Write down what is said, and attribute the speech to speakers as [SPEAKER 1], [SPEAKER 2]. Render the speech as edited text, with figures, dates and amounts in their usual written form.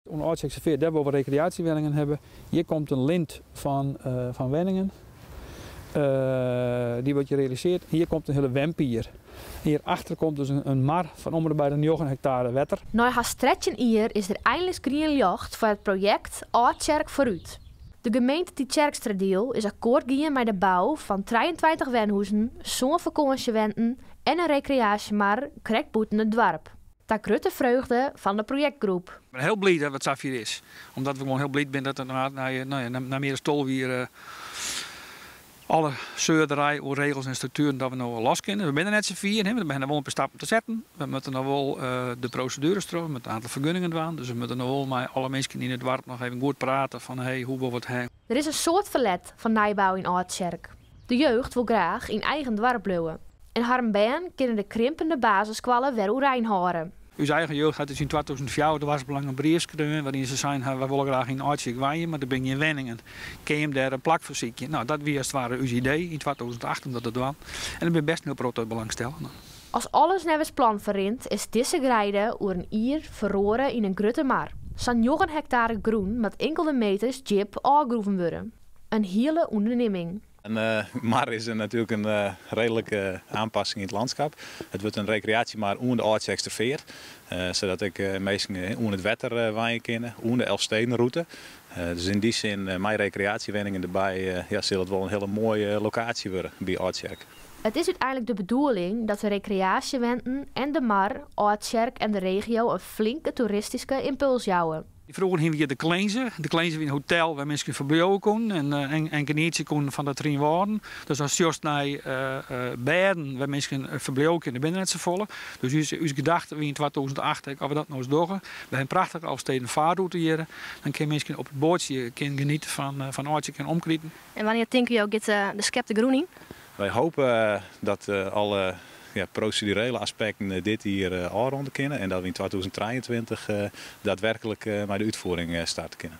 [SPEAKER 1] Onder Oudsekse Veer, daar waar we recreatiewoningen hebben, hier komt een lint van woningen. Die wordt gerealiseerd. Hier komt een hele wempier. Hierachter komt dus een mar van om bij de 9 hectare wetter.
[SPEAKER 2] Na haar stretchen hier is er eindelijk green licht voor het project Oudkerk vooruit. De gemeente Tjitjerkstradeel is akkoord gegaan met de bouw van 23 wenhuizen, zo'n vakantiewenten en een recreatiemar krek buiten het dorp. Ter grote vreugde van de projectgroep.
[SPEAKER 1] Ik ben heel blij dat het zo hier is. Omdat we gewoon heel blij zijn dat het na meer stol weer alle zeurderij, regels en structuren dat we nou los kennen. We zijn net z'n vier, we beginnen wel een paar stappen te zetten. We moeten nog wel de procedures terug met een aantal vergunningen doen. Dus we moeten nog wel met alle mensen in het dorp nog even goed praten van hoe we het hebben.
[SPEAKER 2] Er is een soort verlet van nijbouw in Oudkerk. De jeugd wil graag in eigen dorp blijven. En haar baan kunnen de krimpende basiskwallen weer oerijn houden.
[SPEAKER 1] Uw eigen jeugd had dus in 2004 de wasbelang een brief geschreven waarin ze zeiden, we willen graag in Oudkerk wonen, maar dan ben je in Wenningen. Kun je hem daar een plak voor zieken? Nou, dat was als het ware uw idee in 2008 omdat het was. En ik ben best heel groot uit belang stellen.
[SPEAKER 2] Als alles nevens plan verrint, is deze grijde oer een ier verroren in een grote mar. Zo'n 9 hectare groen met enkele meters jip aangroeven worden. Een hele onderneming.
[SPEAKER 3] Een mar is natuurlijk een redelijke aanpassing in het landschap. Het wordt een recreatiemar onder de Oudsekse Veer. Zodat ik meestal onder het wetter waaien kan, onder de Elfstedenroute. Dus in die zin, mijn recreatiewoningen erbij, zal het wel een hele mooie locatie worden bij Oudkerk.
[SPEAKER 2] Het is uiteindelijk de bedoeling dat de recreatiewenten en de mar, Oudkerk en de regio een flinke toeristische impuls jouwen.
[SPEAKER 1] Vroeger gingen we hier de Kleinze. De Kleinze was een hotel waar mensen verblijven konden en genieten konden van dat erin worden. Dus als juist naar Berden waar mensen verblijven kunnen binnen net z'n volle. Dus uw gedachte wie in 2008 of we dat nog eens doen. We hebben een prachtige Elfsteden vaarroute hier. Dan kunnen mensen op het bootje genieten van Oudkerk en omkrieten.
[SPEAKER 2] En wanneer denken jullie ook de schep de groen in?
[SPEAKER 3] Wij hopen dat alle procedurele aspecten dit hier afronden kunnen en dat we in 2023 daadwerkelijk met de uitvoering starten kunnen.